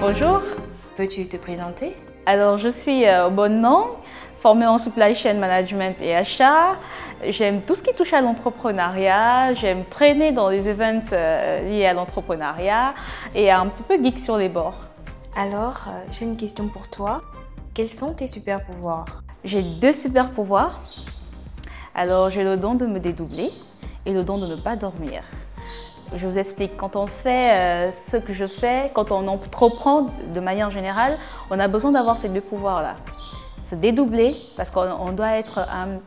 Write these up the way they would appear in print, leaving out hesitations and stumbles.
bonjour. Peux-tu te présenter? Alors, je suis Bonne, formée en supply chain management et achat. J'aime tout ce qui touche à l'entrepreneuriat. J'aime traîner dans les events liés à l'entrepreneuriat et un petit peu geek sur les bords. Alors, j'ai une question pour toi. Quels sont tes super pouvoirs? J'ai 2 super pouvoirs. Alors, j'ai le don de me dédoubler et le don de ne pas dormir. Je vous explique, quand on fait ce que je fais, quand on entreprend de manière générale, on a besoin d'avoir ces 2 pouvoirs-là. Se dédoubler, parce qu'on doit être un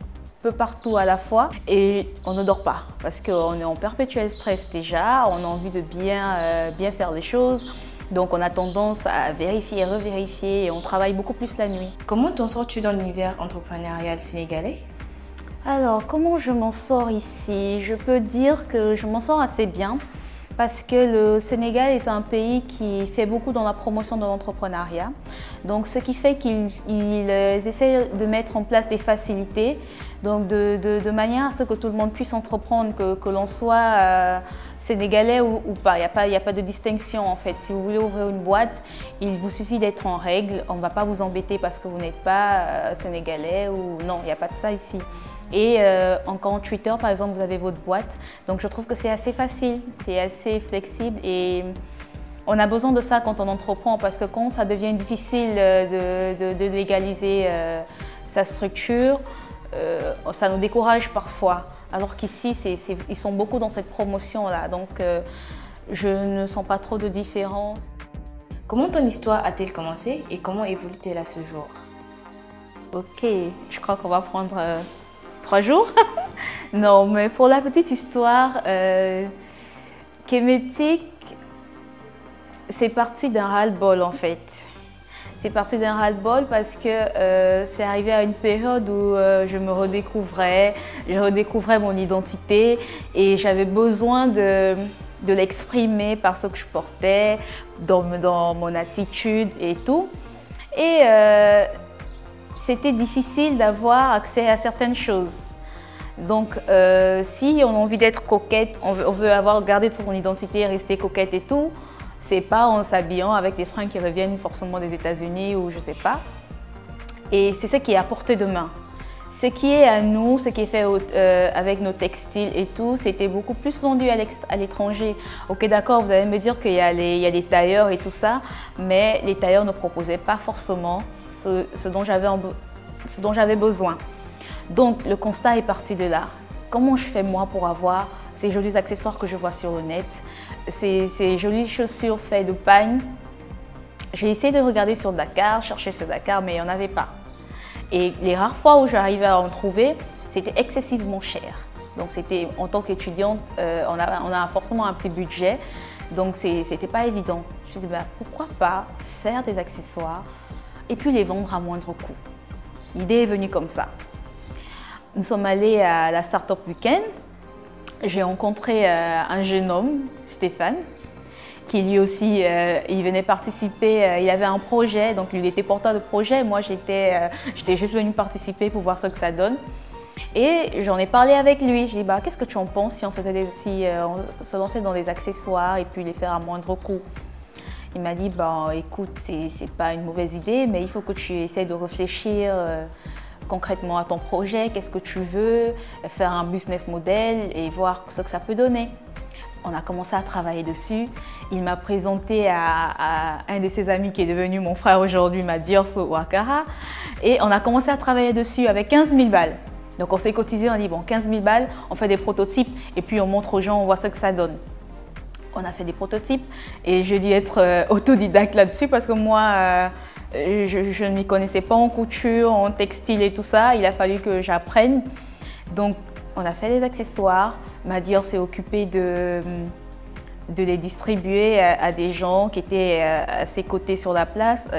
peu partout à la fois, et on ne dort pas, parce qu'on est en perpétuel stress déjà, on a envie de bien faire les choses, donc on a tendance à vérifier et revérifier, et on travaille beaucoup plus la nuit. Comment t'en sors-tu dans l'univers entrepreneurial sénégalais? Alors, comment je m'en sors ici? Je peux dire que je m'en sors assez bien parce que le Sénégal est un pays qui fait beaucoup dans la promotion de l'entrepreneuriat. Donc, ce qui fait qu'ils essaient de mettre en place des facilités, donc de manière à ce que tout le monde puisse entreprendre, que l'on soit sénégalais ou pas. Il n'y a pas de distinction en fait. Si vous voulez ouvrir une boîte, il vous suffit d'être en règle. On ne va pas vous embêter parce que vous n'êtes pas sénégalais ou non, il n'y a pas de ça ici. Et en 48 heures, par exemple, vous avez votre boîte. Donc, je trouve que c'est assez facile, c'est assez flexible et on a besoin de ça quand on entreprend parce que quand ça devient difficile de légaliser sa structure, ça nous décourage parfois. Alors qu'ici, ils sont beaucoup dans cette promotion-là. Donc, je ne sens pas trop de différence. Comment ton histoire a-t-elle commencé et comment évolue-t-elle à ce jour? Ok, je crois qu'on va prendre 3 jours. Non, mais pour la petite histoire, Kemetic, c'est parti d'un ras-le-bol en fait. C'est parti d'un ras-le-bol parce que c'est arrivé à une période où je me redécouvrais, je redécouvrais mon identité et j'avais besoin de l'exprimer par ce que je portais, dans mon attitude et tout. Et c'était difficile d'avoir accès à certaines choses. Donc, si on a envie d'être coquette, on veut garder son identité, rester coquette et tout, c'est pas en s'habillant avec des fringues qui reviennent forcément des États-Unis ou je sais pas. Et c'est ce qui est à portée de main. Ce qui est à nous, ce qui est fait avec nos textiles et tout, c'était beaucoup plus vendu à l'étranger. Ok, d'accord, vous allez me dire qu'il y a des tailleurs et tout ça, mais les tailleurs ne proposaient pas forcément ce dont j'avais besoin. Donc, le constat est parti de là. Comment je fais moi pour avoir ces jolis accessoires que je vois sur le net, ces jolies chaussures faites de pagne? J'ai essayé de regarder sur Dakar, chercher sur Dakar, mais il n'y en avait pas. Et les rares fois où j'arrivais à en trouver, c'était excessivement cher. Donc, en tant qu'étudiante, on a forcément un petit budget, donc c'était pas évident. Je me suis dit, pourquoi pas faire des accessoires et puis les vendre à moindre coût. L'idée est venue comme ça. Nous sommes allés à la Startup Weekend. J'ai rencontré un jeune homme, Stéphane, qui lui aussi, il venait participer, il avait un projet, donc il était porteur de projet. Moi, j'étais juste venue participer pour voir ce que ça donne. Et j'en ai parlé avec lui. J'ai dit, qu'est-ce que tu en penses si on se lançait dans des accessoires et puis les faire à moindre coût? Il m'a dit, écoute, c'est pas une mauvaise idée, mais il faut que tu essaies de réfléchir concrètement à ton projet, qu'est-ce que tu veux, faire un business model et voir ce que ça peut donner. On a commencé à travailler dessus. Il m'a présenté à un de ses amis qui est devenu mon frère aujourd'hui, Madiorso Ouakara, et on a commencé à travailler dessus avec 15 000 balles. Donc on s'est cotisé, on a dit, 15 000 balles, on fait des prototypes et puis on montre aux gens, on voit ce que ça donne. On a fait des prototypes et j'ai dû être autodidacte là-dessus parce que moi, je ne m'y connaissais pas en couture, en textile et tout ça. Il a fallu que j'apprenne. Donc, on a fait des accessoires. Madior s'est occupé de les distribuer à des gens qui étaient à ses côtés sur la place.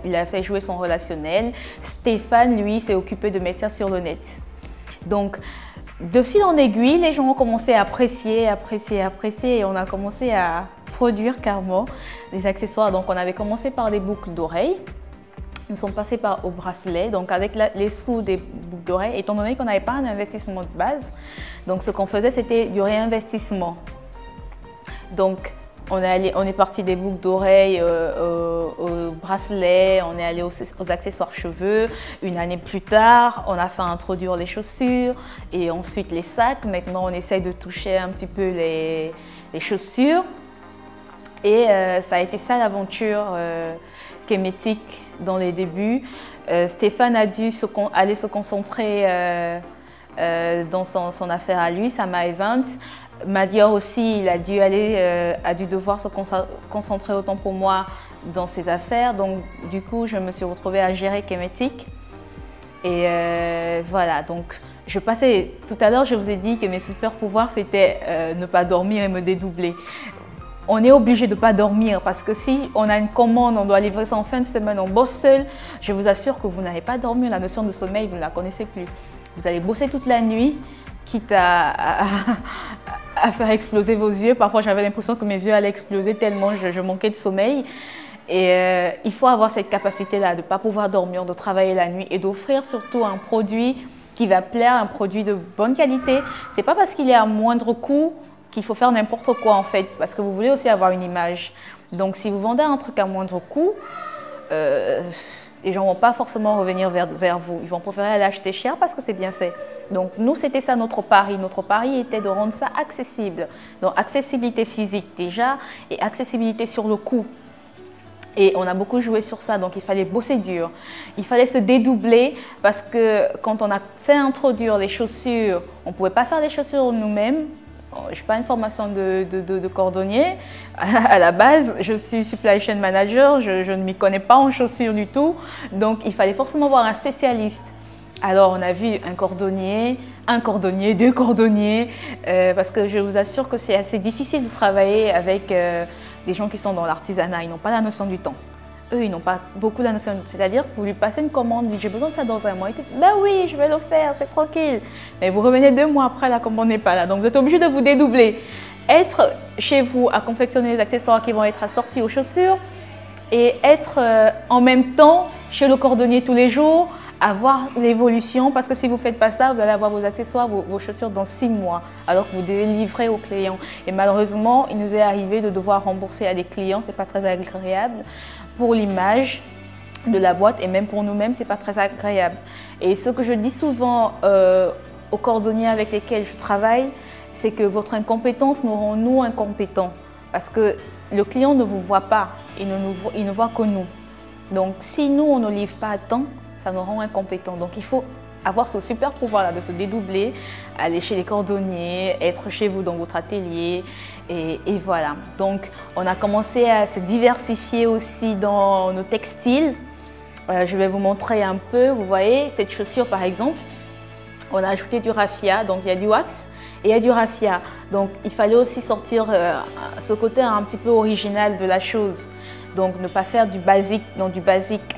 Il a fait jouer son relationnel. Stéphane, lui, s'est occupé de mettre ça sur le net. Donc, de fil en aiguille, les gens ont commencé à apprécier et on a commencé à produire carrément des accessoires. Donc, on avait commencé par des boucles d'oreilles. Nous sommes passés au bracelet, donc avec les sous des boucles d'oreilles, étant donné qu'on n'avait pas un investissement de base. Donc, ce qu'on faisait, c'était du réinvestissement. Donc, On est parti des boucles d'oreilles aux bracelets, on est allé aux accessoires cheveux. Une année plus tard, on a fait introduire les chaussures et ensuite les sacs. Maintenant, on essaye de toucher un petit peu les chaussures. Et ça a été ça l'aventure Kemetic dans les débuts. Stéphane a dû aller se concentrer dans son affaire à lui, Sama Event. Madior aussi, il a dû devoir se concentrer autant pour moi dans ses affaires. Donc, du coup, je me suis retrouvée à gérer Kemetic. Et voilà, donc tout à l'heure, je vous ai dit que mes super pouvoirs, c'était ne pas dormir et me dédoubler. On est obligé de ne pas dormir parce que si on a une commande, on doit livrer ça en fin de semaine, on bosse seul, je vous assure que vous n'allez pas dormir. La notion de sommeil, vous ne la connaissez plus. Vous allez bosser toute la nuit, quitte à faire exploser vos yeux. Parfois, j'avais l'impression que mes yeux allaient exploser tellement je manquais de sommeil. Et il faut avoir cette capacité-là de ne pas pouvoir dormir, de travailler la nuit et d'offrir surtout un produit qui va plaire, un produit de bonne qualité. Ce n'est pas parce qu'il est à moindre coût qu'il faut faire n'importe quoi en fait, parce que vous voulez aussi avoir une image. Donc, si vous vendez un truc à moindre coût, les gens ne vont pas forcément revenir vers vous. Ils vont préférer l'acheter cher parce que c'est bien fait. Donc, nous, c'était ça notre pari. Notre pari était de rendre ça accessible. Donc, accessibilité physique déjà et accessibilité sur le coût. Et on a beaucoup joué sur ça, donc il fallait bosser dur. Il fallait se dédoubler parce que quand on a fait introduire les chaussures, on ne pouvait pas faire les chaussures nous-mêmes. Je ne suis pas une formation de cordonnier. À la base, je suis supply chain manager, je ne m'y connais pas en chaussures du tout. Donc, il fallait forcément voir un spécialiste. Alors, on a vu un cordonnier, deux cordonniers, parce que je vous assure que c'est assez difficile de travailler avec des gens qui sont dans l'artisanat. Ils n'ont pas la notion du temps. Eux, ils n'ont pas beaucoup la notion. C'est-à-dire que vous lui passez une commande, j'ai besoin de ça dans un mois. Il te dit, ben oui, je vais le faire, c'est tranquille. Mais vous revenez 2 mois après, la commande n'est pas là. Donc, vous êtes obligé de vous dédoubler. Être chez vous à confectionner les accessoires qui vont être assortis aux chaussures et être en même temps chez le cordonnier tous les jours, avoir l'évolution. Parce que si vous ne faites pas ça, vous allez avoir vos accessoires, vos chaussures dans 6 mois, alors que vous devez livrer aux clients. Et malheureusement, il nous est arrivé de devoir rembourser à des clients. Ce n'est pas très agréable. Pour l'image de la boîte et même pour nous-mêmes, ce n'est pas très agréable. Et ce que je dis souvent aux cordonniers avec lesquels je travaille, c'est que votre incompétence nous rend nous incompétents. Parce que le client ne vous voit pas, il ne voit que nous. Donc si nous, on ne livre pas à temps, ça nous rend incompétents. Donc il faut avoir ce super pouvoir-là de se dédoubler, aller chez les cordonniers, être chez vous dans votre atelier. Et voilà, donc on a commencé à se diversifier aussi dans nos textiles. Je vais vous montrer un peu, vous voyez cette chaussure par exemple, on a ajouté du raffia, donc il y a du wax et il y a du raffia. Donc il fallait aussi sortir ce côté un petit peu original de la chose, donc ne pas faire du basique, non du basique.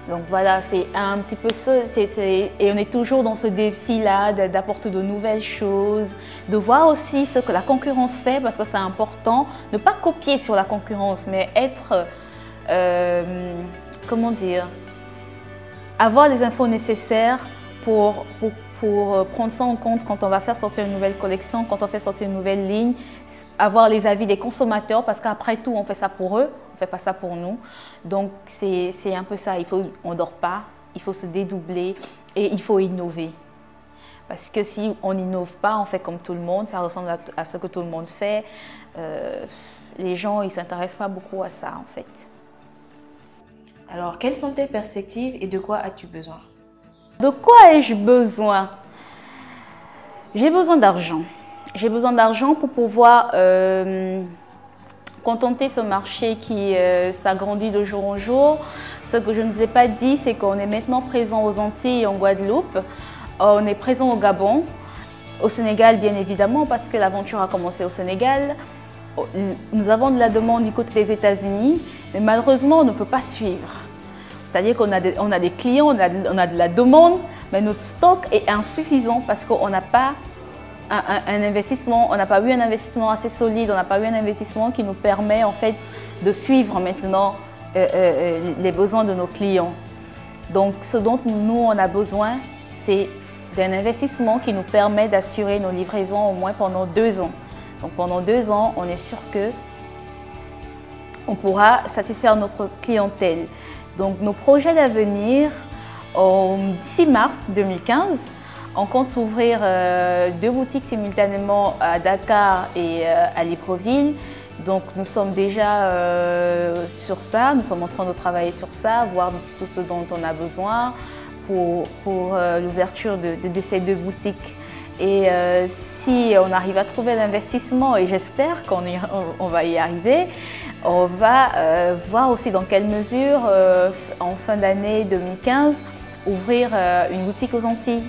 Donc voilà, c'est un petit peu ça, et on est toujours dans ce défi-là d'apporter de nouvelles choses, de voir aussi ce que la concurrence fait parce que c'est important, ne pas copier sur la concurrence, mais être, comment dire, avoir les infos nécessaires pour prendre ça en compte quand on va faire sortir une nouvelle collection, quand on fait sortir une nouvelle ligne, avoir les avis des consommateurs parce qu'après tout, on fait ça pour eux. On ne fait pas ça pour nous. Donc, c'est un peu ça. On ne dort pas, il faut se dédoubler et il faut innover. Parce que si on n'innove pas, on fait comme tout le monde, ça ressemble à ce que tout le monde fait. Les gens, ils ne s'intéressent pas beaucoup à ça, en fait. Alors, quelles sont tes perspectives et de quoi as-tu besoin? De quoi ai-je besoin? J'ai besoin d'argent. J'ai besoin d'argent pour pouvoir contenter ce marché qui s'agrandit de jour en jour. Ce que je ne vous ai pas dit, c'est qu'on est maintenant présent aux Antilles et en Guadeloupe. On est présent au Gabon, au Sénégal bien évidemment parce que l'aventure a commencé au Sénégal. Nous avons de la demande du côté des États-Unis, mais malheureusement on ne peut pas suivre. C'est-à-dire qu'on a des clients, on a de la demande, mais notre stock est insuffisant parce qu'on n'a pas un investissement, on n'a pas eu un investissement assez solide, on n'a pas eu un investissement qui nous permet en fait de suivre maintenant les besoins de nos clients. Donc ce dont nous on a besoin, c'est d'un investissement qui nous permet d'assurer nos livraisons au moins pendant 2 ans. Donc pendant 2 ans, on est sûr que on pourra satisfaire notre clientèle. Donc nos projets d'avenir, d'ici mars 2015, on compte ouvrir 2 boutiques simultanément à Dakar et à Libreville. Donc nous sommes déjà sur ça, nous sommes en train de travailler sur ça, voir tout ce dont on a besoin pour l'ouverture de ces 2 boutiques. Et si on arrive à trouver l'investissement, et j'espère qu'on va y arriver, on va voir aussi dans quelle mesure, en fin d'année 2015, ouvrir une boutique aux Antilles.